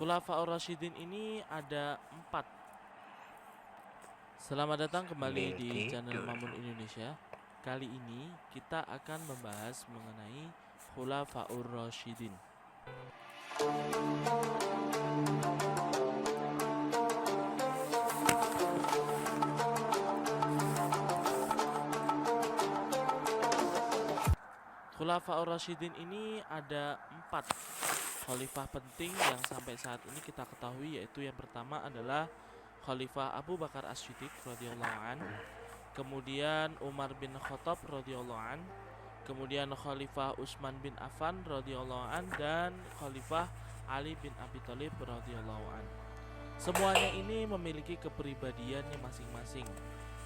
Khulafaur Rasyidin ini ada 4. Selamat datang kembali di channel Mamun Indonesia. Kali ini kita akan membahas mengenai Khulafaur Rasyidin. Khulafaur Rasyidin ini ada 4 khalifah penting yang sampai saat ini kita ketahui, yaitu yang pertama adalah Khalifah Abu Bakar As-Siddiq radhiyallahu an, kemudian Umar bin Khattab radhiyallahu an, kemudian Khalifah Utsman bin Affan radhiyallahu an, dan Khalifah Ali bin Abi Thalib radhiyallahu an. Semuanya ini memiliki kepribadiannya masing-masing.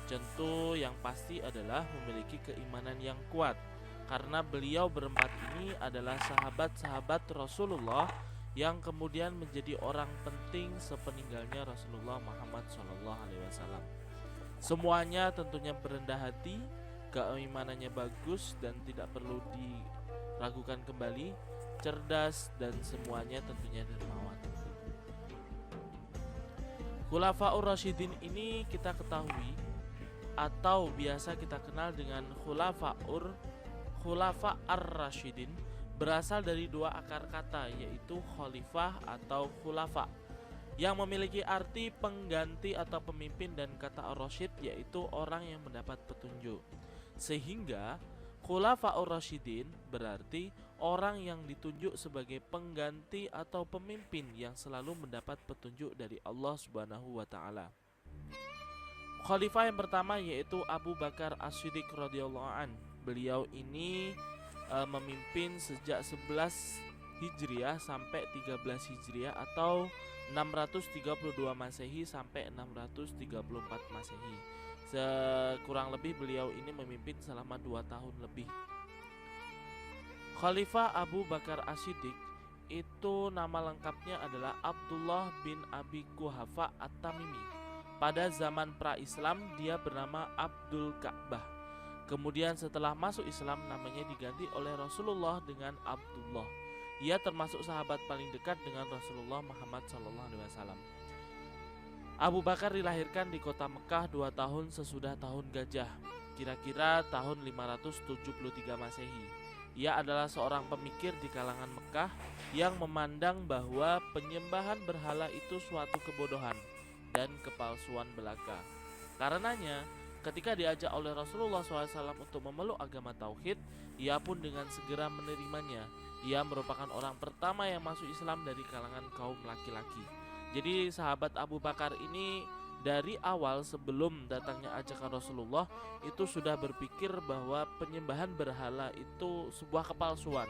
Tentu yang pasti adalah memiliki keimanan yang kuat, karena beliau berempat ini adalah sahabat-sahabat Rasulullah yang kemudian menjadi orang penting sepeninggalnya Rasulullah Muhammad SAW. Semuanya tentunya berendah hati, keimanannya bagus dan tidak perlu diragukan kembali, cerdas, dan semuanya tentunya dermawan. Khulafaur Rasyidin ini kita ketahui atau biasa kita kenal dengan Khulafa ar-Rasyidin berasal dari 2 akar kata, yaitu khalifah atau khulafa, yang memiliki arti pengganti atau pemimpin, dan kata ar-Rasyid yaitu orang yang mendapat petunjuk. Sehingga Khulafaur Rasyidin berarti orang yang ditunjuk sebagai pengganti atau pemimpin yang selalu mendapat petunjuk dari Allah Subhanahu wa taala. Khalifah yang pertama yaitu Abu Bakar As-Siddiq radhiyallahu an. Beliau ini memimpin sejak 11 Hijriah sampai 13 Hijriah atau 632 Masehi sampai 634 Masehi. Kurang lebih beliau ini memimpin selama 2 tahun lebih. Khalifah Abu Bakar As-Siddiq itu nama lengkapnya adalah Abdullah bin Abi Quhafa At-Tamimi. Pada zaman pra-Islam dia bernama Abdul Ka'bah. Kemudian setelah masuk Islam namanya diganti oleh Rasulullah dengan Abdullah. Ia termasuk sahabat paling dekat dengan Rasulullah Muhammad SAW. Abu Bakar dilahirkan di kota Mekah 2 tahun sesudah tahun gajah, kira-kira tahun 573 Masehi. Ia adalah seorang pemikir di kalangan Mekah yang memandang bahwa penyembahan berhala itu suatu kebodohan dan kepalsuan belaka. Karenanya ketika diajak oleh Rasulullah SAW untuk memeluk agama Tauhid, ia pun dengan segera menerimanya. Ia merupakan orang pertama yang masuk Islam dari kalangan kaum laki-laki. Jadi sahabat Abu Bakar ini dari awal sebelum datangnya ajakan Rasulullah itu sudah berpikir bahwa penyembahan berhala itu sebuah kepalsuan.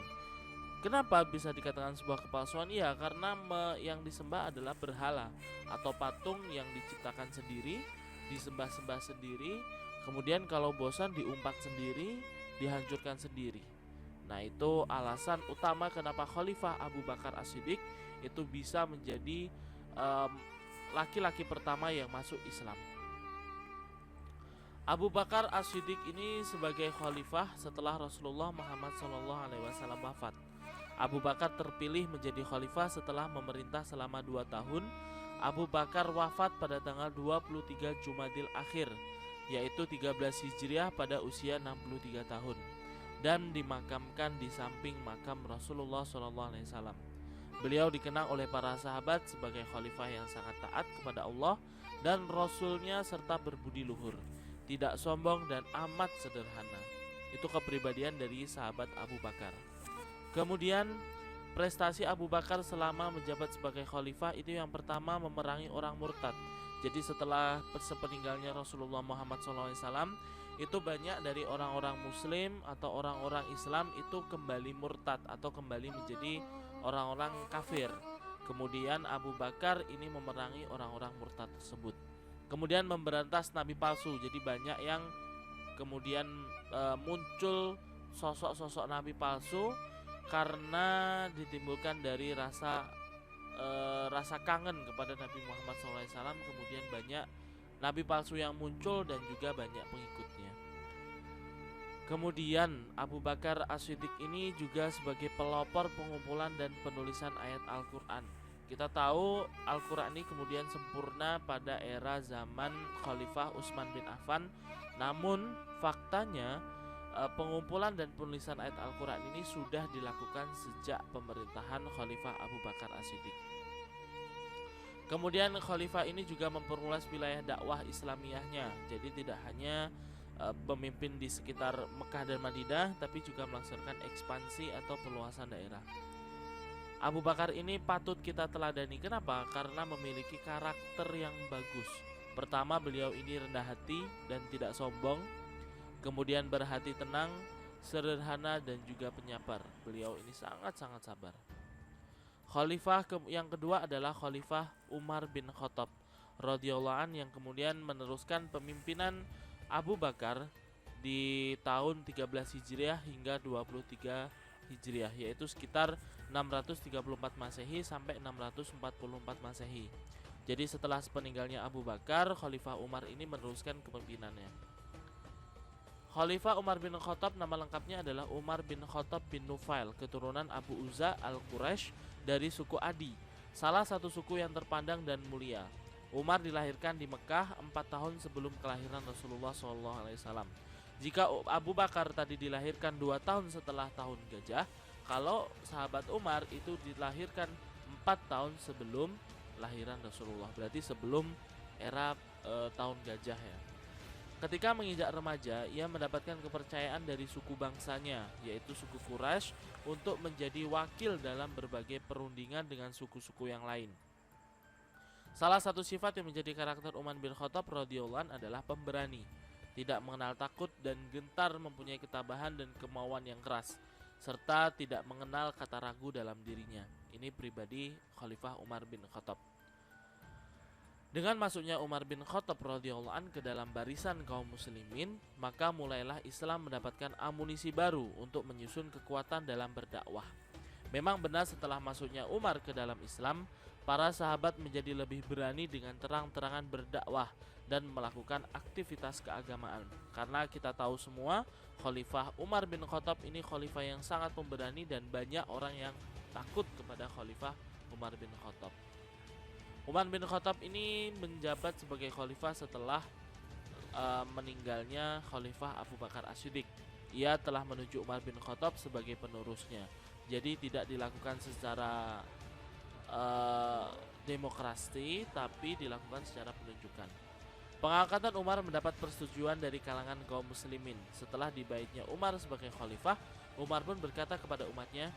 Kenapa bisa dikatakan sebuah kepalsuan? Ya karena yang disembah adalah berhala atau patung yang diciptakan sendiri, disembah-sembah sendiri, kemudian kalau bosan diumpat sendiri, dihancurkan sendiri. Nah itu alasan utama kenapa Khalifah Abu Bakar As-Siddiq itu bisa menjadi laki-laki pertama yang masuk Islam. Abu Bakar As-Siddiq ini sebagai khalifah setelah Rasulullah Muhammad SAW wafat. Abu Bakar terpilih menjadi khalifah setelah memerintah selama 2 tahun. Abu Bakar wafat pada tanggal 23 Jumadil Akhir, yaitu 13 Hijriah pada usia 63 tahun, dan dimakamkan di samping makam Rasulullah SAW. Beliau dikenang oleh para sahabat sebagai khalifah yang sangat taat kepada Allah dan Rasulnya serta berbudi luhur, tidak sombong dan amat sederhana. Itu kepribadian dari sahabat Abu Bakar. Kemudian prestasi Abu Bakar selama menjabat sebagai khalifah itu yang pertama memerangi orang murtad. Jadi setelah sepeninggalnya Rasulullah Muhammad SAW itu banyak dari orang-orang muslim atau orang-orang Islam itu kembali murtad atau kembali menjadi orang-orang kafir. Kemudian Abu Bakar ini memerangi orang-orang murtad tersebut. Kemudian memberantas nabi palsu. Jadi banyak yang kemudian muncul sosok-sosok nabi palsu karena ditimbulkan dari rasa kangen kepada Nabi Muhammad SAW. Kemudian banyak nabi palsu yang muncul dan juga banyak pengikutnya. Kemudian Abu Bakar As-Siddiq ini juga sebagai pelopor pengumpulan dan penulisan ayat Al-Quran. Kita tahu Al-Quran ini kemudian sempurna pada era zaman Khalifah Utsman bin Affan. Namun faktanya pengumpulan dan penulisan ayat Al-Quran ini sudah dilakukan sejak pemerintahan Khalifah Abu Bakar As-Siddiq. Kemudian Khalifah ini juga memperluas wilayah dakwah Islamiyahnya. Jadi tidak hanya pemimpin di sekitar Mekah dan Madinah, tapi juga melaksanakan ekspansi atau perluasan daerah. Abu Bakar ini patut kita teladani. Kenapa? Karena memiliki karakter yang bagus. Pertama, beliau ini rendah hati dan tidak sombong. Kemudian berhati tenang, sederhana dan juga penyabar. Beliau ini sangat-sangat sabar. Khalifah yang kedua adalah Khalifah Umar bin Khattab radhiyallahu an, yang kemudian meneruskan pemimpinan Abu Bakar di tahun 13 Hijriah hingga 23 Hijriah, yaitu sekitar 634 Masehi sampai 644 Masehi. Jadi setelah peninggalnya Abu Bakar, Khalifah Umar ini meneruskan kepemimpinannya. Khalifah Umar bin Khattab nama lengkapnya adalah Umar bin Khattab bin Nufail, keturunan Abu Uzza al-Quraisy dari suku Adi, salah satu suku yang terpandang dan mulia. Umar dilahirkan di Mekah 4 tahun sebelum kelahiran Rasulullah SAW. Jika Abu Bakar tadi dilahirkan 2 tahun setelah tahun gajah, kalau sahabat Umar itu dilahirkan 4 tahun sebelum lahiran Rasulullah, berarti sebelum era tahun gajah ya. Ketika menginjak remaja, ia mendapatkan kepercayaan dari suku bangsanya, yaitu suku Quraisy, untuk menjadi wakil dalam berbagai perundingan dengan suku-suku yang lain. Salah satu sifat yang menjadi karakter Umar bin Khattab radhiyallahu an adalah pemberani, tidak mengenal takut dan gentar, mempunyai ketabahan dan kemauan yang keras, serta tidak mengenal kata ragu dalam dirinya. Ini pribadi Khalifah Umar bin Khattab. Dengan masuknya Umar bin Khattab radhiyallahu an ke dalam barisan kaum muslimin, maka mulailah Islam mendapatkan amunisi baru untuk menyusun kekuatan dalam berdakwah. Memang benar setelah masuknya Umar ke dalam Islam, para sahabat menjadi lebih berani dengan terang-terangan berdakwah dan melakukan aktivitas keagamaan. Karena kita tahu semua, Khalifah Umar bin Khattab ini khalifah yang sangat pemberani dan banyak orang yang takut kepada Khalifah Umar bin Khattab. Umar bin Khattab ini menjabat sebagai khalifah setelah meninggalnya Khalifah Abu Bakar As-Siddiq. Ia telah menunjuk Umar bin Khattab sebagai penerusnya. Jadi tidak dilakukan secara demokrasi, tapi dilakukan secara penunjukan. Pengangkatan Umar mendapat persetujuan dari kalangan kaum muslimin. Setelah dibaitnya Umar sebagai khalifah, Umar pun berkata kepada umatnya,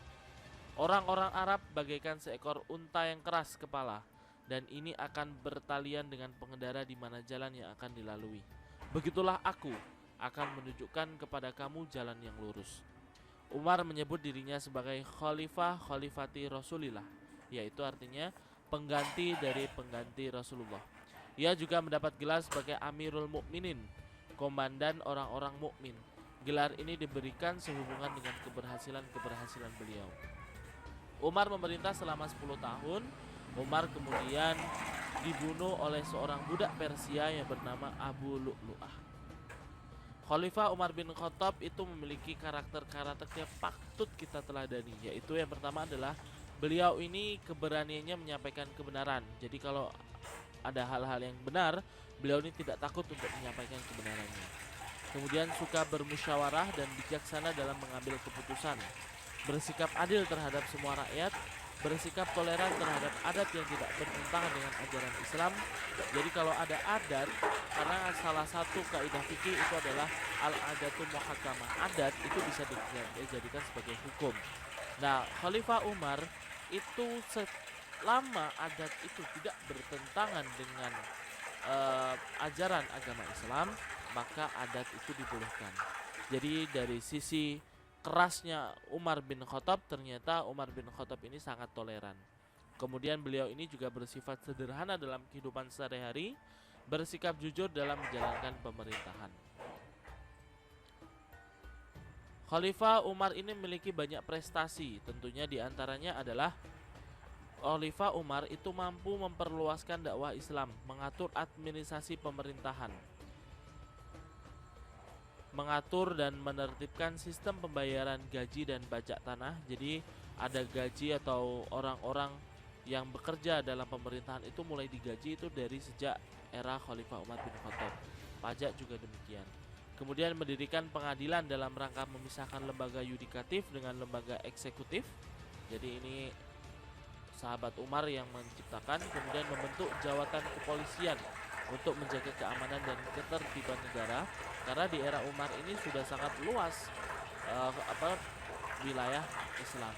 "Orang-orang Arab bagaikan seekor unta yang keras kepala, dan ini akan bertalian dengan pengendara di mana jalan yang akan dilalui. Begitulah aku akan menunjukkan kepada kamu jalan yang lurus." Umar menyebut dirinya sebagai khalifati Rasulillah, yaitu artinya pengganti dari pengganti Rasulullah. Ia juga mendapat gelar sebagai Amirul Mukminin, komandan orang-orang mukmin. Gelar ini diberikan sehubungan dengan keberhasilan beliau. Umar memerintah selama 10 tahun. Umar kemudian dibunuh oleh seorang budak Persia yang bernama Abu Lu'lu'ah. Khalifah Umar bin Khattab itu memiliki karakter-karakter yang patut kita teladani, yaitu yang pertama adalah beliau ini keberaniannya menyampaikan kebenaran. Jadi kalau ada hal-hal yang benar, beliau ini tidak takut untuk menyampaikan kebenarannya. Kemudian suka bermusyawarah dan bijaksana dalam mengambil keputusan, bersikap adil terhadap semua rakyat, bersikap toleran terhadap adat yang tidak bertentangan dengan ajaran Islam. Jadi kalau ada adat, karena salah satu kaidah fikih itu adalah al-adatu muhakkamah, adat itu bisa dijadikan sebagai hukum. Nah, Khalifah Umar itu selama adat itu tidak bertentangan dengan ajaran agama Islam, maka adat itu dibolehkan. Jadi dari sisi kerasnya Umar bin Khattab, ternyata Umar bin Khattab ini sangat toleran. Kemudian beliau ini juga bersifat sederhana dalam kehidupan sehari-hari, bersikap jujur dalam menjalankan pemerintahan. Khalifah Umar ini memiliki banyak prestasi, tentunya diantaranya adalah Khalifah Umar itu mampu memperluaskan dakwah Islam, mengatur administrasi pemerintahan, mengatur dan menertibkan sistem pembayaran gaji dan pajak tanah. Jadi ada gaji atau orang-orang yang bekerja dalam pemerintahan itu mulai digaji itu dari sejak era Khalifah Umar bin Khattab. Pajak juga demikian. Kemudian mendirikan pengadilan dalam rangka memisahkan lembaga yudikatif dengan lembaga eksekutif. Jadi ini sahabat Umar yang menciptakan. Kemudian membentuk jawatan kepolisian untuk menjaga keamanan dan ketertiban negara, karena di era Umar ini sudah sangat luas wilayah Islam.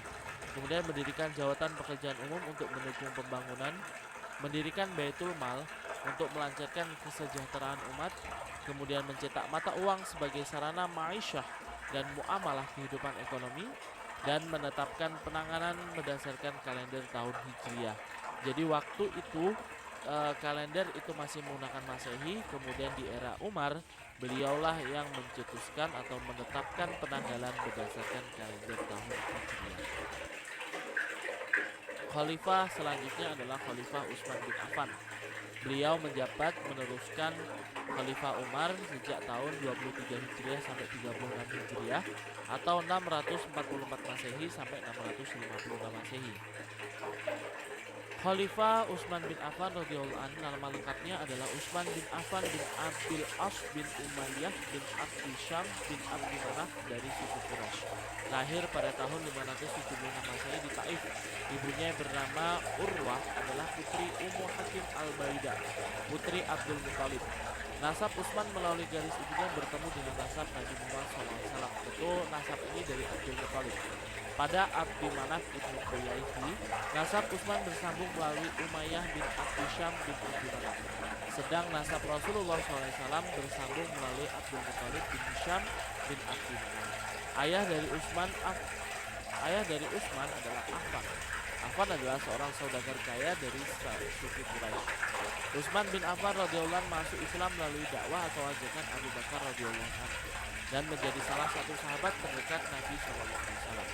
Kemudian mendirikan jawatan pekerjaan umum untuk mendukung pembangunan, mendirikan Baitul Mal untuk melancarkan kesejahteraan umat, kemudian mencetak mata uang sebagai sarana ma'isyah dan muamalah kehidupan ekonomi, dan menetapkan penanganan berdasarkan kalender tahun Hijriah. Jadi waktu itu kalender itu masih menggunakan Masehi. Kemudian di era Umar, beliaulah yang mencetuskan atau menetapkan penanggalan berdasarkan kalender tahun Hijriah. Khalifah selanjutnya adalah Khalifah Utsman bin Affan. Beliau menjabat meneruskan Khalifah Umar sejak tahun 23 Hijriah sampai 36 Hijriah atau 644 Masehi sampai 656 Masehi. Khalifah Utsman bin Affan radhiyallahu anhu nama lengkapnya adalah Utsman bin Affan bin Abdul As bin Umayyah bin Abdi Syam bin Abdi Manaf dari suku Quraisy. Lahir pada tahun 576 Masehi di Taif. Ibunya bernama Urwah adalah putri Ummu Hakim al-Baidah, putri Abdul Muthalib. Nasab Utsman melalui garis ibunya bertemu dengan nasab Nabi Muhammad SAW. Betul, nasab ini dari Abdul Muthalib. Pada Abdi Manaf ibnu Quraishi, nasab Utsman bersambung melalui Umayyah bin Abdi Syam bin Abdi Manaf. Sedang nasab Rasulullah SAW bersambung melalui Abdul Muthalib bin Hisham bin Abdi Manaf. Ayah dari Utsman adalah Affan. Affan adalah seorang saudagar kaya dari suku Quraisy. Utsman bin Affan radhiyallahu anhu masuk Islam melalui dakwah atau ajakan Abu Bakar radhiyallahu anhu dan menjadi salah satu sahabat terdekat Nabi SAW.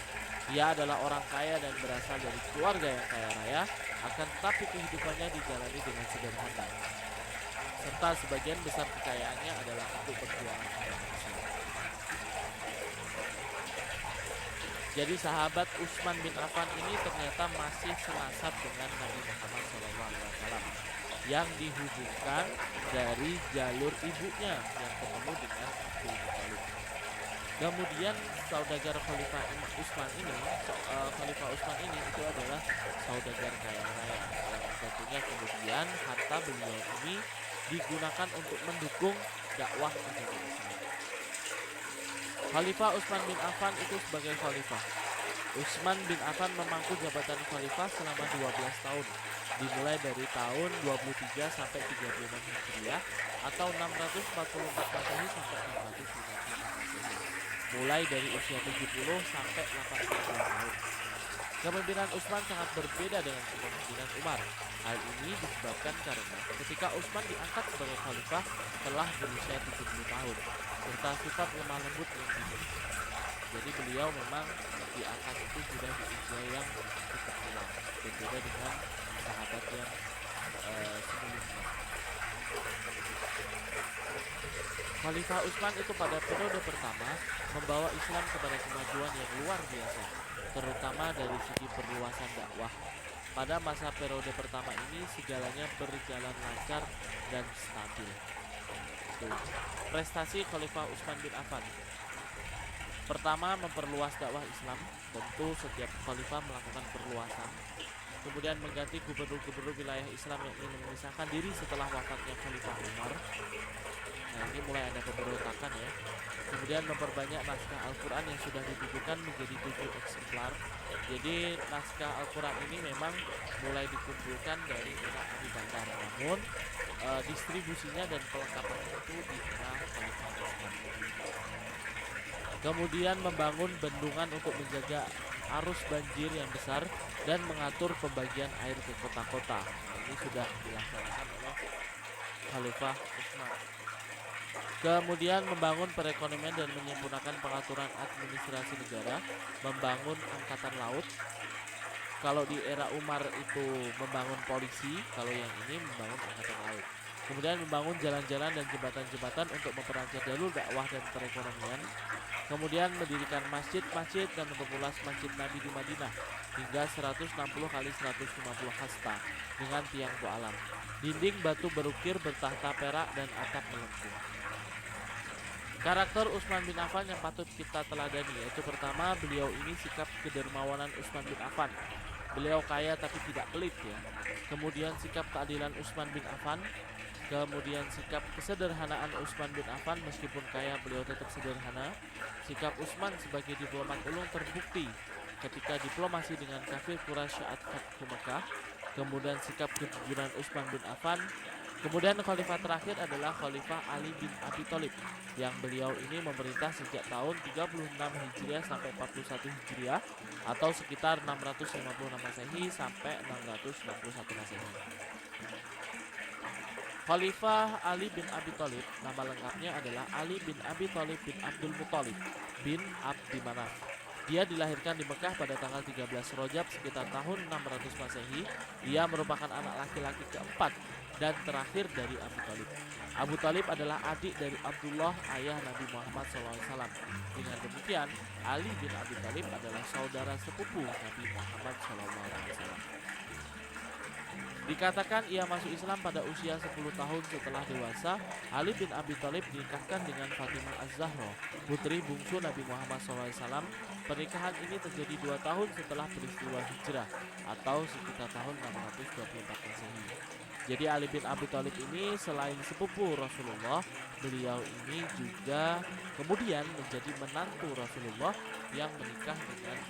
Ia adalah orang kaya dan berasal dari keluarga yang kaya raya, akan tetapi kehidupannya dijalani dengan sederhana, serta sebagian besar kekayaannya adalah untuk perjuangan agama Islam. Jadi sahabat Utsman bin Affan ini ternyata masih senasab dengan Nabi Muhammad SAW yang dihubungkan dari jalur ibunya yang ketemu dengan Abdul Muthalib. Kemudian saudagar Khalifah Utsman ini, Khalifah Utsman ini itu adalah saudagar kaya raya yang tentunya kemudian harta beliau ini digunakan untuk mendukung dakwah agama Islam. Khalifah Utsman bin Affan itu sebagai khalifah. Utsman bin Affan memangku jabatan khalifah selama 12 tahun, dimulai dari tahun 23 sampai 36 Hijriah atau 644 Masehi sampai 650 Masehi. Mulai dari usia 70 sampai 80 tahun. Kepemimpinan Utsman sangat berbeda dengan kepemimpinan Umar. Hal ini disebabkan karena ketika Utsman diangkat sebagai khalifah telah berusia 70 tahun, serta sifat lemah lembut yang dimiliki. Jadi beliau memang diangkat itu sudah di usia yang cukup tua, berbeda dengan sahabat yang sebelumnya. Khalifah Utsman itu pada periode pertama membawa Islam kepada kemajuan yang luar biasa, terutama dari segi perluasan dakwah. Pada masa periode pertama ini segalanya berjalan lancar dan stabil. Prestasi Khalifah Utsman bin Affan. Pertama, memperluas dakwah Islam. Tentu setiap khalifah melakukan perluasan. Kemudian mengganti gubernur-gubernur wilayah Islam yang ingin memisahkan diri setelah wafatnya Khalifah Umar. Nah, ini mulai ada pemberontakan ya. Kemudian memperbanyak naskah Al-Quran yang sudah dibukukan menjadi 7 eksemplar. Jadi naskah Al-Quran ini memang mulai dikumpulkan dari era Abu Bakar. Namun distribusinya dan pelengkapannya itu di era Khalifah Utsman. Kemudian membangun bendungan untuk menjaga arus banjir yang besar dan mengatur pembagian air ke kota-kota. Ini sudah dilaksanakan oleh Khalifah Utsman. Kemudian membangun perekonomian dan menyempurnakan pengaturan administrasi negara, membangun angkatan laut. Kalau di era Umar itu membangun polisi, kalau yang ini membangun angkatan laut. Kemudian membangun jalan-jalan dan jembatan-jembatan untuk memperlancar jalur dakwah dan perekonomian. Kemudian mendirikan masjid-masjid dan memperluas masjid Nabi di Madinah. hingga 160 kali 150 hasta dengan tiang alam. Dinding batu berukir bertahta perak dan atap melengkung. Karakter Utsman bin Affan yang patut kita teladani yaitu pertama, beliau ini sikap kedermawanan Utsman bin Affan. Beliau kaya tapi tidak pelit ya. Kemudian sikap keadilan Utsman bin Affan. Kemudian sikap kesederhanaan Utsman bin Affan, meskipun kaya beliau tetap sederhana. Sikap Utsman sebagai diplomat ulung terbukti ketika diplomasi dengan kafir Quraisy saat Fathu Mekah. Kemudian sikap kejujuran Utsman bin Affan. Kemudian khalifah terakhir adalah Khalifah Ali bin Abi Thalib yang beliau ini memerintah sejak tahun 36 Hijriah sampai 41 Hijriah atau sekitar 656 Masehi sampai 661 Masehi. Khalifah Ali bin Abi Thalib nama lengkapnya adalah Ali bin Abi Thalib bin Abdul Muthalib bin Abdi Manaf. Dia dilahirkan di Mekah pada tanggal 13 Rajab sekitar tahun 600 Masehi. Dia merupakan anak laki-laki keempat dan terakhir dari Abu Thalib. Abu Thalib adalah adik dari Abdullah, ayah Nabi Muhammad SAW. Dengan demikian, Ali bin Abi Thalib adalah saudara sepupu Nabi Muhammad SAW. Dikatakan ia masuk Islam pada usia 10 tahun setelah dewasa. Ali bin Abi Thalib dinikahkan dengan Fatimah Az-Zahra, putri bungsu Nabi Muhammad SAW. Pernikahan ini terjadi 2 tahun setelah peristiwa hijrah atau sekitar tahun 624 Masehi. Jadi Ali bin Abi Thalib ini selain sepupu Rasulullah, beliau ini juga kemudian menjadi menantu Rasulullah yang menikah dengan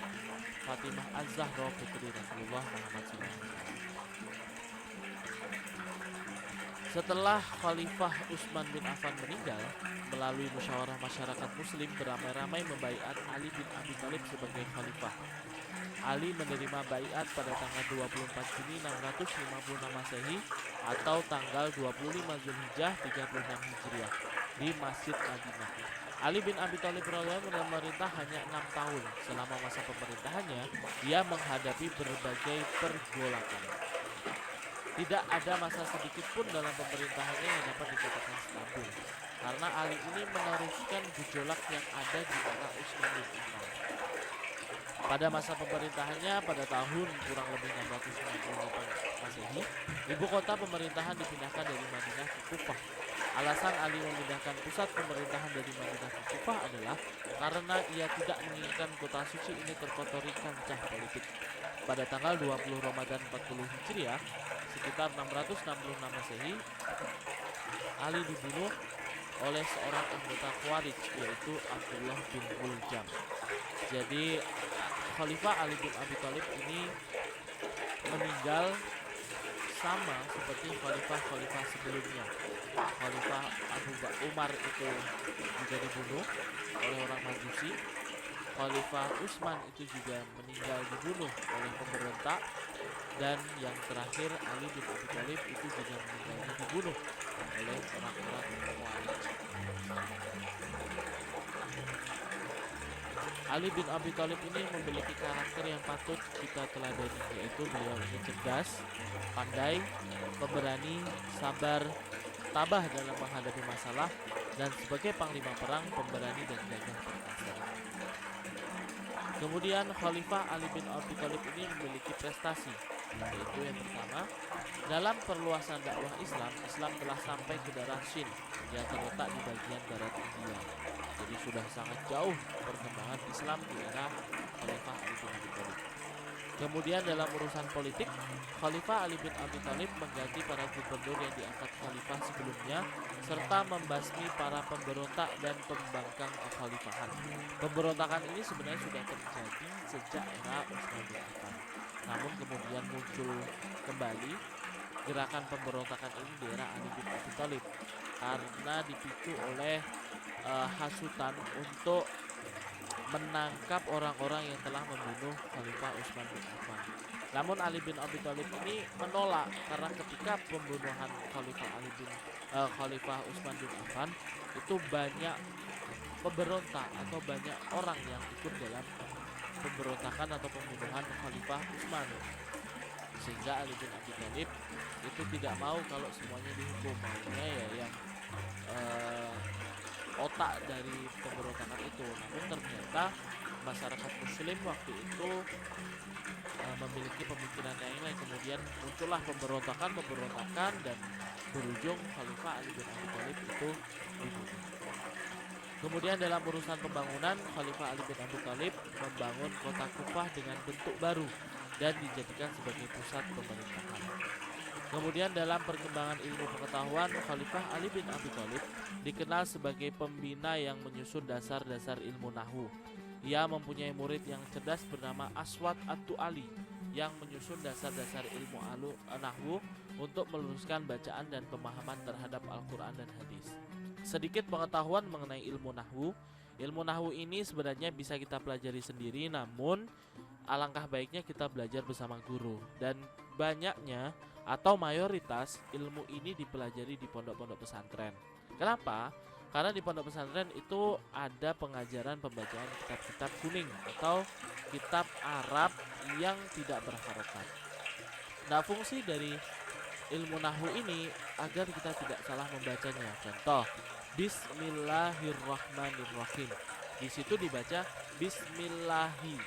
Fatimah Az-Zahra, putri Rasulullah Muhammad SAW. Setelah Khalifah Utsman bin Affan meninggal, melalui musyawarah masyarakat muslim beramai-ramai membaiat Ali bin Abi Thalib sebagai khalifah. Ali menerima baiat pada tanggal 24 Juni 656 Masehi atau tanggal 25 Zulhijjah 36 Hijriah di Masjid Madinah. Ali bin Abi Thalib memerintah hanya 6 tahun. Selama masa pemerintahannya, dia menghadapi berbagai pergolakan. Tidak ada masa sedikit pun dalam pemerintahannya yang dapat dikatakan stabil, karena Ali ini meneruskan gejolak yang ada di era Utsman bin Affan. Pada masa pemerintahannya pada tahun kurang lebih 698 Masehi, ibu kota pemerintahan dipindahkan dari Madinah ke Kufah. Alasan Ali memindahkan pusat pemerintahan dari Madinah ke Kufah adalah karena ia tidak menginginkan kota suci ini terkotori kancah politik. Pada tanggal 20 Ramadan 40 Hijriah, sekitar 666 Masehi, Ali dibunuh oleh seorang anggota Khawarij yaitu Abdullah bin Muljam. Jadi Khalifah Ali bin Abi Thalib ini meninggal sama seperti khalifah-khalifah sebelumnya. Khalifah Abu Bakar Umar itu juga dibunuh oleh orang Majusi. Khalifah Utsman itu juga meninggal dibunuh oleh pemberontak, dan yang terakhir Ali bin Abi Thalib itu juga meninggalnya dibunuh oleh orang-orang Khawarij. Ali bin Abi Thalib ini memiliki karakter yang patut kita teladani, yaitu beliau ini cerdas, pandai, pemberani, sabar, tabah dalam menghadapi masalah, dan sebagai panglima perang pemberani dan gagah perkasa. Kemudian Khalifah Ali bin Abi Thalib ini memiliki prestasi, yaitu yang pertama, dalam perluasan dakwah Islam, Islam telah sampai ke daerah Sind yang terletak di bagian barat India. Jadi sudah sangat jauh perkembangan Islam di era Khalifah Ali bin Abi Thalib. Kemudian dalam urusan politik, Khalifah Ali bin Abi Thalib mengganti para gubernur yang diangkat khalifah sebelumnya serta membasmi para pemberontak dan pembangkang kekhalifahan. Pemberontakan ini sebenarnya sudah terjadi sejak era Utsman bin Affan. Namun kemudian muncul kembali gerakan pemberontakan ini di era Ali bin Abi Thalib karena dipicu oleh hasutan untuk menangkap orang-orang yang telah membunuh Khalifah Utsman bin Affan. Namun Ali bin Abi Thalib ini menolak karena ketika pembunuhan Khalifah Utsman bin Affan itu banyak pemberontak atau banyak orang yang ikut dalam pemberontakan atau pembunuhan Khalifah Utsman, sehingga Ali bin Abi Thalib itu tidak mau kalau semuanya dihukum, maunya ya yang otak dari pemberontakan itu. Namun ternyata masyarakat muslim waktu itu memiliki pemikiran yang lain. Kemudian muncullah pemberontakan dan berujung Khalifah Ali bin Abi Thalib itu dibunuh. Kemudian dalam urusan pembangunan, Khalifah Ali bin Abi Thalib membangun kota Kufah dengan bentuk baru dan dijadikan sebagai pusat pemerintahan. Kemudian dalam perkembangan ilmu pengetahuan, Khalifah Ali bin Abi Thalib dikenal sebagai pembina yang menyusun dasar-dasar ilmu nahwu. Ia mempunyai murid yang cerdas bernama Aswad At-Tu'ali yang menyusun dasar-dasar ilmu nahwu untuk meluruskan bacaan dan pemahaman terhadap Al-Quran dan hadis. Sedikit pengetahuan mengenai ilmu nahwu. Ilmu nahwu ini sebenarnya bisa kita pelajari sendiri, namun alangkah baiknya kita belajar bersama guru. Dan banyaknya atau mayoritas ilmu ini dipelajari di pondok-pondok pesantren. Kenapa? Karena di pondok pesantren itu ada pengajaran pembacaan kitab-kitab kuning atau kitab Arab yang tidak berharokat. Nah, fungsi dari ilmu nahwu ini agar kita tidak salah membacanya. Contoh, Bismillahirrahmanirrahim. Di situ dibaca Bismillahi.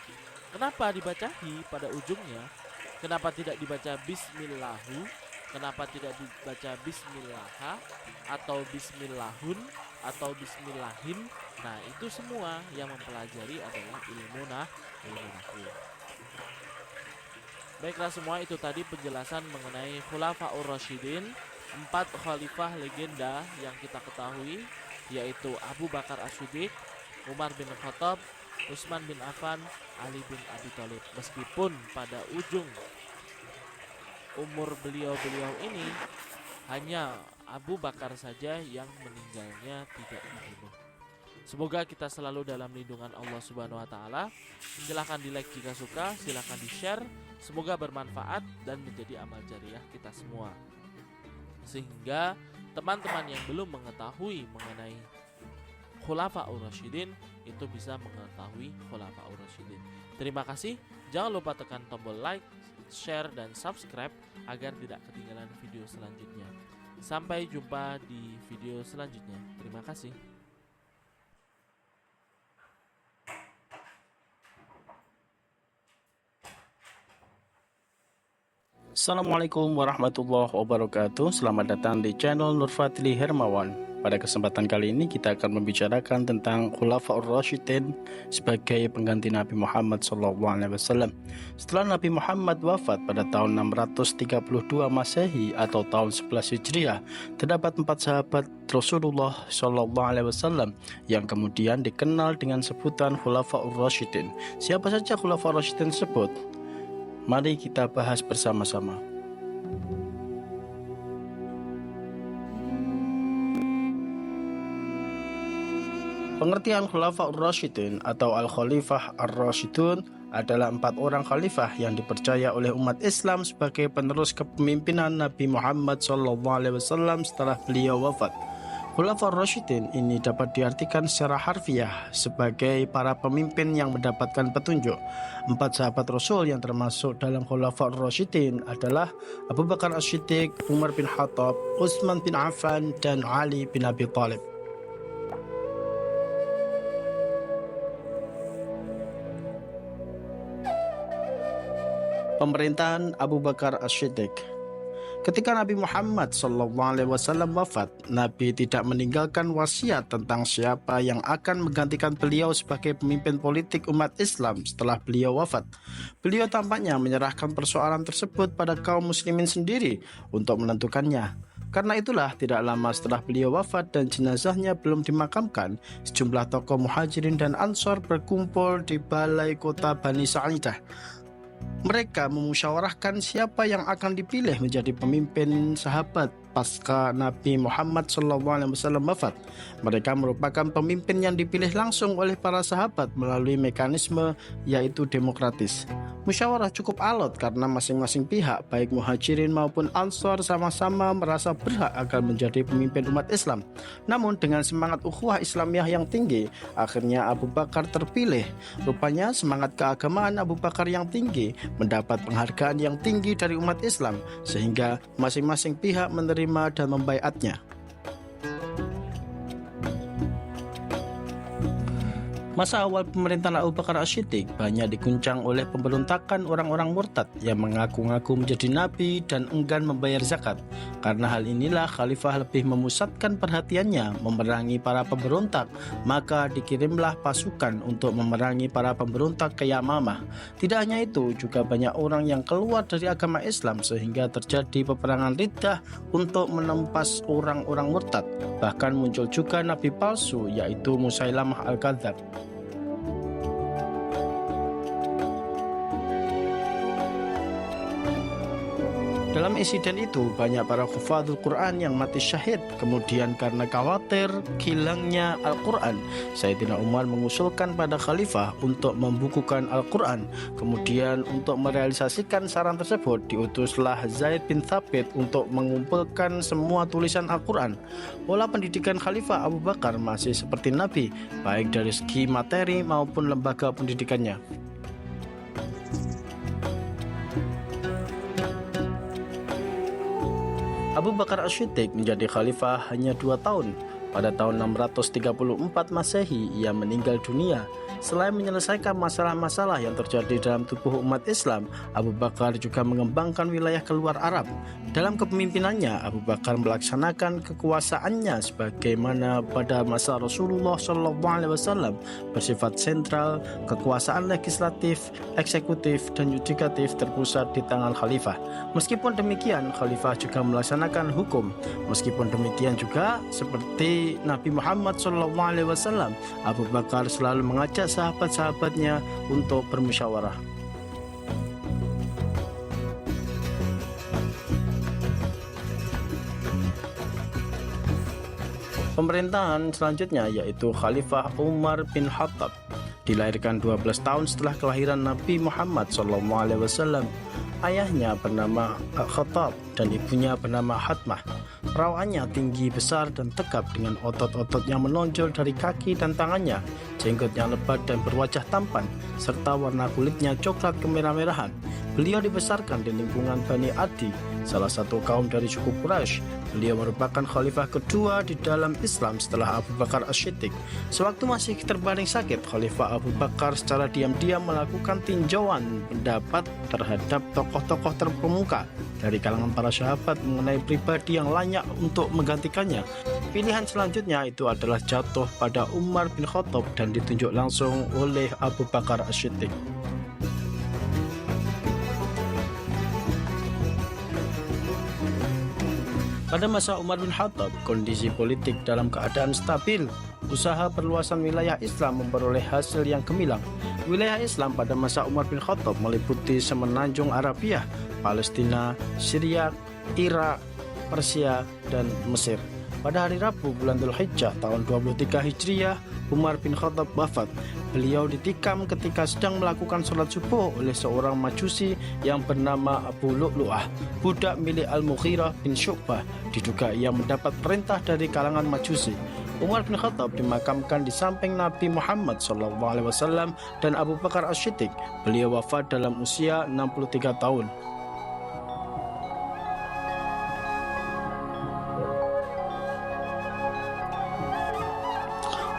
Kenapa dibaca hi pada ujungnya? Kenapa tidak dibaca Bismillahu? Kenapa tidak dibaca Bismillaha atau Bismillahun atau Bismillahin? Nah, itu semua yang mempelajari adalah ilmu nahwu. Baiklah, semua itu tadi penjelasan mengenai Khulafaur Rasyidin, 4 khalifah legenda yang kita ketahui, yaitu Abu Bakar As-Siddiq, Umar bin Khattab, Utsman bin Affan, Ali bin Abi Thalib. Meskipun pada ujung umur beliau-beliau ini hanya Abu Bakar saja yang meninggalnya tidak dibunuh. Semoga kita selalu dalam lindungan Allah Subhanahu wa taala. Silahkan di-like jika suka, silahkan di-share. Semoga bermanfaat dan menjadi amal jariah kita semua. Sehingga teman-teman yang belum mengetahui mengenai Khulafaur Rasyidin itu bisa mengetahui Khulafaur Rasyidin. Terima kasih. Jangan lupa tekan tombol like, share, dan subscribe agar tidak ketinggalan video selanjutnya. Sampai jumpa di video selanjutnya. Terima kasih. Assalamualaikum warahmatullahi wabarakatuh. Selamat datang di channel Nur Fadli Hermawan. Pada kesempatan kali ini kita akan membicarakan tentang Khulafaur Rasyidin sebagai pengganti Nabi Muhammad SAW. Setelah Nabi Muhammad wafat pada tahun 632 Masehi atau tahun 11 Hijriah, terdapat 4 sahabat Rasulullah SAW yang kemudian dikenal dengan sebutan Khulafaur Rasyidin. Siapa saja Khulafaur Rasyidin tersebut? Mari kita bahas bersama-sama. Pengertian Khulafaur Rasyidin atau Al-Khalifah Ar-Rasyidun adalah 4 orang khalifah yang dipercaya oleh umat Islam sebagai penerus kepemimpinan Nabi Muhammad SAW setelah beliau wafat. Khulafaur Rasyidin ini dapat diartikan secara harfiah sebagai para pemimpin yang mendapatkan petunjuk. 4 sahabat Rasul yang termasuk dalam Khulafaur Rasyidin adalah Abu Bakar As-Siddiq, Umar bin Khattab, Utsman bin Affan, dan Ali bin Abi Thalib. Pemerintahan Abu Bakar As-Siddiq. Ketika Nabi Muhammad SAW wafat, Nabi tidak meninggalkan wasiat tentang siapa yang akan menggantikan beliau sebagai pemimpin politik umat Islam setelah beliau wafat. Beliau tampaknya menyerahkan persoalan tersebut pada kaum muslimin sendiri untuk menentukannya. Karena itulah tidak lama setelah beliau wafat dan jenazahnya belum dimakamkan, sejumlah tokoh muhajirin dan ansor berkumpul di balai kota Bani Sa'idah. Mereka memusyawarahkan siapa yang akan dipilih menjadi pemimpin sahabat pasca Nabi Muhammad SAW wafat. Mereka merupakan pemimpin yang dipilih langsung oleh para sahabat melalui mekanisme yaitu demokratis. Musyawarah cukup alot karena masing-masing pihak baik muhajirin maupun ansor sama-sama merasa berhak akan menjadi pemimpin umat Islam. Namun dengan semangat ukhuwah Islamiyah yang tinggi, akhirnya Abu Bakar terpilih. Rupanya semangat keagamaan Abu Bakar yang tinggi mendapat penghargaan yang tinggi dari umat Islam, sehingga masing-masing pihak menerima dan membaiatnya. Masa awal pemerintahan Abu Bakar As-Siddiq banyak diguncang oleh pemberontakan orang-orang murtad yang mengaku-ngaku menjadi nabi dan enggan membayar zakat. Karena hal inilah khalifah lebih memusatkan perhatiannya memerangi para pemberontak, maka dikirimlah pasukan untuk memerangi para pemberontak ke Yamamah. Tidak hanya itu, juga banyak orang yang keluar dari agama Islam sehingga terjadi peperangan riddah untuk menumpas orang-orang murtad. Bahkan muncul juga nabi palsu, yaitu Musailamah Al-Kadzab. Dalam insiden itu, banyak para hufadzul Quran yang mati syahid. Kemudian karena khawatir hilangnya Al-Quran, Sayyidina Umar mengusulkan pada khalifah untuk membukukan Al-Quran. Kemudian untuk merealisasikan saran tersebut, diutuslah Zaid bin Thabit untuk mengumpulkan semua tulisan Al-Quran. Pola pendidikan Khalifah Abu Bakar masih seperti Nabi, baik dari segi materi maupun lembaga pendidikannya. Abu Bakar As-Siddiq menjadi khalifah hanya 2 tahun. Pada tahun 634 Masehi, ia meninggal dunia. Selain menyelesaikan masalah-masalah yang terjadi dalam tubuh umat Islam, Abu Bakar juga mengembangkan wilayah keluar Arab. Dalam kepemimpinannya, Abu Bakar melaksanakan kekuasaannya sebagaimana pada masa Rasulullah SAW, bersifat sentral. Kekuasaan legislatif, eksekutif, dan yudikatif terpusat di tangan khalifah. Meskipun demikian, khalifah juga melaksanakan hukum. Meskipun demikian juga, seperti Nabi Muhammad SAW, Abu Bakar selalu mengajak sahabat-sahabatnya untuk bermusyawarah. Pemerintahan selanjutnya yaitu Khalifah Umar bin Khattab. Dilahirkan 12 tahun setelah kelahiran Nabi Muhammad SAW. Ayahnya bernama Khattab dan ibunya bernama Hatmah. Perawaannya tinggi, besar, dan tegap dengan otot-otot yang menonjol dari kaki dan tangannya, jenggot yang lebat dan berwajah tampan, serta warna kulitnya coklat kemerah-merahan. Beliau dibesarkan di lingkungan Bani Adi, salah satu kaum dari suku Quraisy. Beliau merupakan khalifah kedua di dalam Islam setelah Abu Bakar As-Siddiq. Sewaktu masih terbaring sakit, Khalifah Abu Bakar secara diam-diam melakukan tinjauan pendapat terhadap tokoh-tokoh terkemuka dari kalangan para sahabat mengenai pribadi yang layak untuk menggantikannya. Pilihan selanjutnya itu adalah jatuh pada Umar bin Khattab dan ditunjuk langsung oleh Abu Bakar As-Siddiq. Pada masa Umar bin Khattab, kondisi politik dalam keadaan stabil. Usaha perluasan wilayah Islam memperoleh hasil yang gemilang. Wilayah Islam pada masa Umar bin Khattab meliputi semenanjung Arabia, Palestina, Syria, Irak, Persia, dan Mesir. Pada hari Rabu bulan Dzulhijjah tahun 23 Hijriah, Umar bin Khattab wafat. Beliau ditikam ketika sedang melakukan sholat subuh oleh seorang majusi yang bernama Abu Lu'lu'ah, budak milik Al-Mughirah bin Syu'bah. Diduga ia mendapat perintah dari kalangan majusi. Umar bin Khattab dimakamkan di samping Nabi Muhammad SAW dan Abu Bakar As-Siddiq. Beliau wafat dalam usia 63 tahun.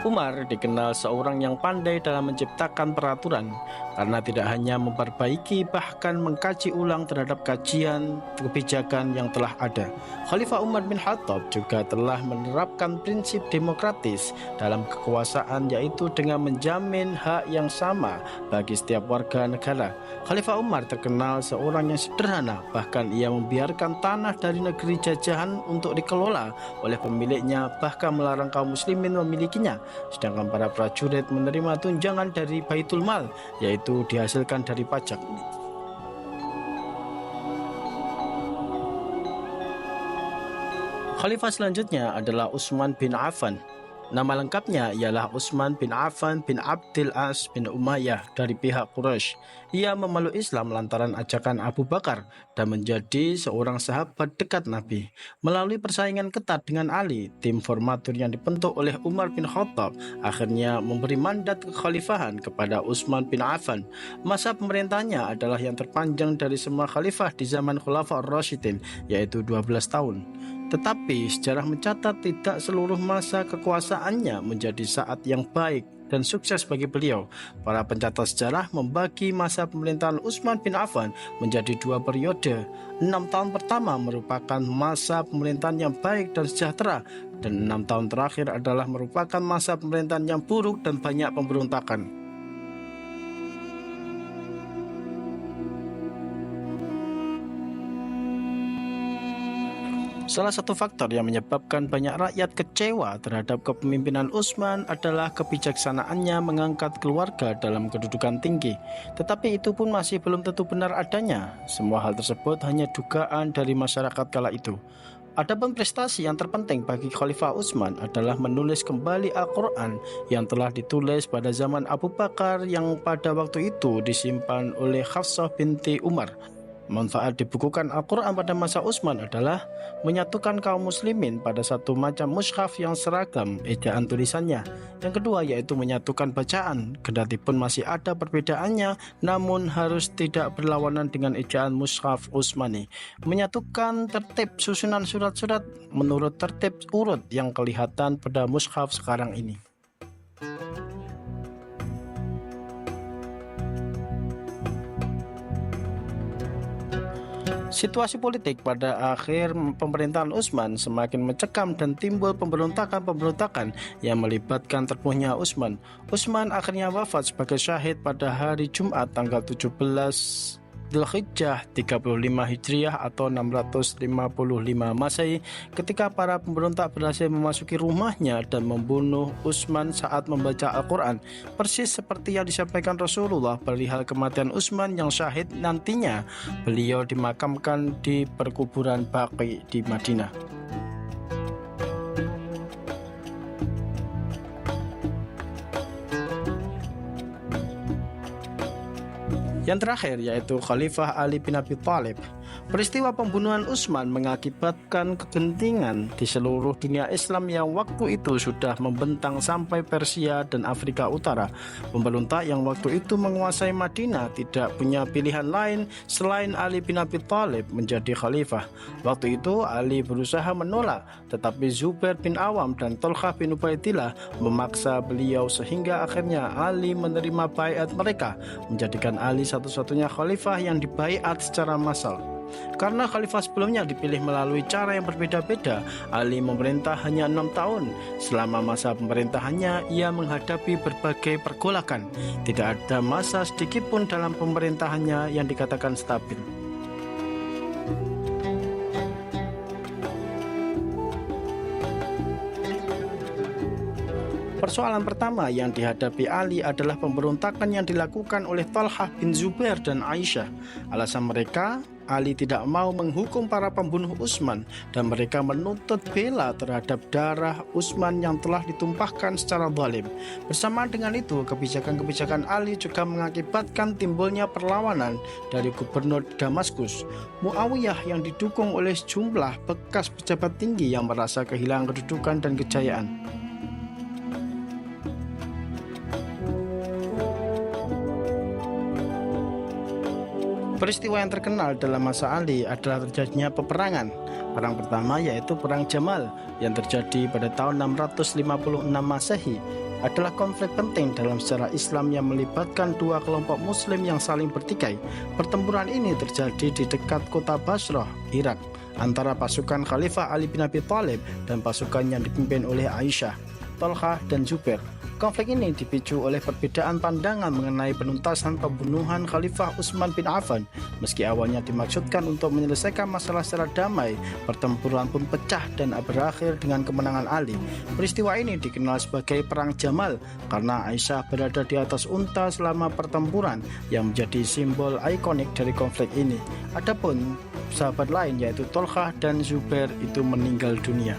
Umar dikenal seorang yang pandai dalam menciptakan peraturan karena tidak hanya memperbaiki bahkan mengkaji ulang terhadap kajian kebijakan yang telah ada. Khalifah Umar bin Khattab juga telah menerapkan prinsip demokratis dalam kekuasaan, yaitu dengan menjamin hak yang sama bagi setiap warga negara. Khalifah Umar terkenal seorang yang sederhana, bahkan ia membiarkan tanah dari negeri jajahan untuk dikelola oleh pemiliknya, bahkan melarang kaum muslimin memilikinya. Sedangkan para prajurit menerima tunjangan dari Baitul Mal, yaitu dihasilkan dari pajak. Khalifah selanjutnya adalah Utsman bin Affan. Nama lengkapnya ialah Utsman bin Affan bin Abdul As bin Umayyah dari pihak Quraisy. Ia memeluk Islam lantaran ajakan Abu Bakar dan menjadi seorang sahabat dekat Nabi. Melalui persaingan ketat dengan Ali, tim formatur yang dibentuk oleh Umar bin Khattab akhirnya memberi mandat kekhalifahan kepada Utsman bin Affan. Masa pemerintahannya adalah yang terpanjang dari semua khalifah di zaman Khulafaur Rasyidin, yaitu 12 tahun. Tetapi sejarah mencatat tidak seluruh masa kekuasaannya menjadi saat yang baik dan sukses bagi beliau. Para pencatat sejarah membagi masa pemerintahan Utsman bin Affan menjadi 2 periode. 6 tahun pertama merupakan masa pemerintahan yang baik dan sejahtera, dan 6 tahun terakhir adalah merupakan masa pemerintahan yang buruk dan banyak pemberontakan. Salah satu faktor yang menyebabkan banyak rakyat kecewa terhadap kepemimpinan Utsman adalah kebijaksanaannya mengangkat keluarga dalam kedudukan tinggi. Tetapi itu pun masih belum tentu benar adanya. Semua hal tersebut hanya dugaan dari masyarakat kala itu. Adapun prestasi yang terpenting bagi Khalifah Utsman adalah menulis kembali Al-Quran yang telah ditulis pada zaman Abu Bakar yang pada waktu itu disimpan oleh Hafsah binti Umar. Manfaat dibukukan Al-Quran pada masa Utsman adalah menyatukan kaum muslimin pada satu macam mushaf yang seragam ejaan tulisannya. Yang kedua yaitu menyatukan bacaan, kendati pun masih ada perbedaannya, namun harus tidak berlawanan dengan ejaan mushaf Utsmani. Menyatukan tertib susunan surat-surat menurut tertib urut yang kelihatan pada mushaf sekarang ini. Situasi politik pada akhir pemerintahan Utsman semakin mencekam dan timbul pemberontakan-pemberontakan yang melibatkan terbunuhnya Utsman. Utsman akhirnya wafat sebagai syahid pada hari Jumat tanggal 17 Dzulhijjah 35 Hijriah atau 655 Masehi ketika para pemberontak berhasil memasuki rumahnya dan membunuh Utsman saat membaca Al-Quran. Persis seperti yang disampaikan Rasulullah perihal kematian Utsman yang syahid, nantinya beliau dimakamkan di perkuburan Baqi di Madinah. Yang terakhir yaitu Khalifah Ali bin Abi Thalib. Peristiwa pembunuhan Utsman mengakibatkan kegentingan di seluruh dunia Islam yang waktu itu sudah membentang sampai Persia dan Afrika Utara. Pemberontak yang waktu itu menguasai Madinah tidak punya pilihan lain selain Ali bin Abi Thalib menjadi khalifah. Waktu itu Ali berusaha menolak, tetapi Zubair bin Awam dan Thalhah bin Ubaidillah memaksa beliau sehingga akhirnya Ali menerima baiat mereka, menjadikan Ali satu-satunya khalifah yang dibaiat secara massal. Karena khalifah sebelumnya dipilih melalui cara yang berbeda-beda, Ali memerintah hanya 6 tahun. Selama masa pemerintahannya, ia menghadapi berbagai pergolakan. Tidak ada masa sedikit pun dalam pemerintahannya yang dikatakan stabil. Persoalan pertama yang dihadapi Ali adalah pemberontakan yang dilakukan oleh Thalhah bin Zubair dan Aisyah. Alasan mereka, Ali tidak mau menghukum para pembunuh Utsman dan mereka menuntut bela terhadap darah Utsman yang telah ditumpahkan secara zalim. Bersamaan dengan itu, kebijakan-kebijakan Ali juga mengakibatkan timbulnya perlawanan dari gubernur Damaskus, Muawiyah, yang didukung oleh sejumlah bekas pejabat tinggi yang merasa kehilangan kedudukan dan kejayaan. Peristiwa yang terkenal dalam masa Ali adalah terjadinya peperangan. Perang pertama yaitu Perang Jamal yang terjadi pada tahun 656 Masehi adalah konflik penting dalam sejarah Islam yang melibatkan dua kelompok muslim yang saling bertikai. Pertempuran ini terjadi di dekat kota Basrah, Irak, antara pasukan Khalifah Ali bin Abi Thalib dan pasukan yang dipimpin oleh Aisyah, Thalhah dan Zubair. Konflik ini dipicu oleh perbedaan pandangan mengenai penuntasan pembunuhan Khalifah Utsman bin Affan. Meski awalnya dimaksudkan untuk menyelesaikan masalah secara damai, pertempuran pun pecah dan berakhir dengan kemenangan Ali. Peristiwa ini dikenal sebagai Perang Jamal karena Aisyah berada di atas unta selama pertempuran yang menjadi simbol ikonik dari konflik ini. Adapun sahabat lain yaitu Thalhah dan Zubair itu meninggal dunia.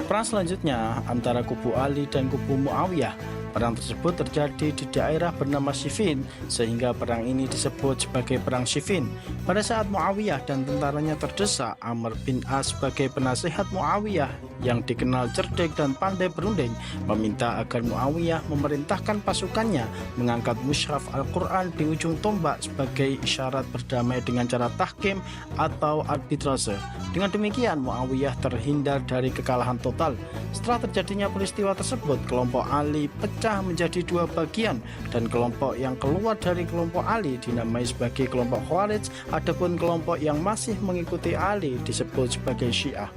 Perang selanjutnya antara kubu Ali dan kubu Muawiyah Perang tersebut terjadi di daerah bernama Siffin, sehingga perang ini disebut sebagai Perang Siffin. Pada saat Muawiyah dan tentaranya terdesak, Amr bin As sebagai penasihat Muawiyah yang dikenal cerdik dan pandai berunding, meminta agar Muawiyah memerintahkan pasukannya mengangkat mushaf Al-Quran di ujung tombak sebagai isyarat berdamai dengan cara tahkim atau arbitrase. Dengan demikian, Muawiyah terhindar dari kekalahan total. Setelah terjadinya peristiwa tersebut, kelompok Ali pecah menjadi dua bagian, dan kelompok yang keluar dari kelompok Ali dinamai sebagai kelompok Khawarij, adapun kelompok yang masih mengikuti Ali disebut sebagai Syiah.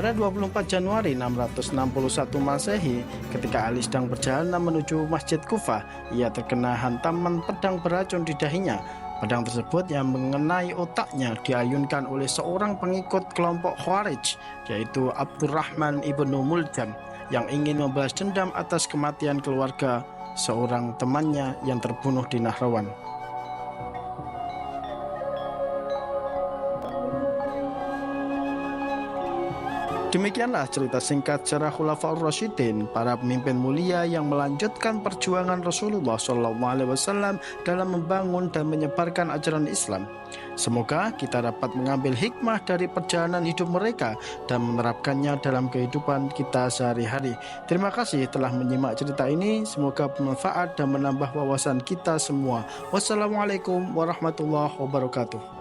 Pada 24 Januari 661 Masehi, ketika Ali sedang berjalan menuju Masjid Kufah, ia terkena hantaman pedang beracun di dahinya. Pedang tersebut yang mengenai otaknya diayunkan oleh seorang pengikut kelompok Khawarij, yaitu Abdurrahman ibnu Muljam, yang ingin membalas dendam atas kematian keluarga seorang temannya yang terbunuh di Nahrawan. Demikianlah cerita singkat sejarah Khulafaur Rasyidin, para pemimpin mulia yang melanjutkan perjuangan Rasulullah SAW dalam membangun dan menyebarkan ajaran Islam. Semoga kita dapat mengambil hikmah dari perjalanan hidup mereka dan menerapkannya dalam kehidupan kita sehari-hari. Terima kasih telah menyimak cerita ini, semoga bermanfaat dan menambah wawasan kita semua. Wassalamualaikum warahmatullahi wabarakatuh.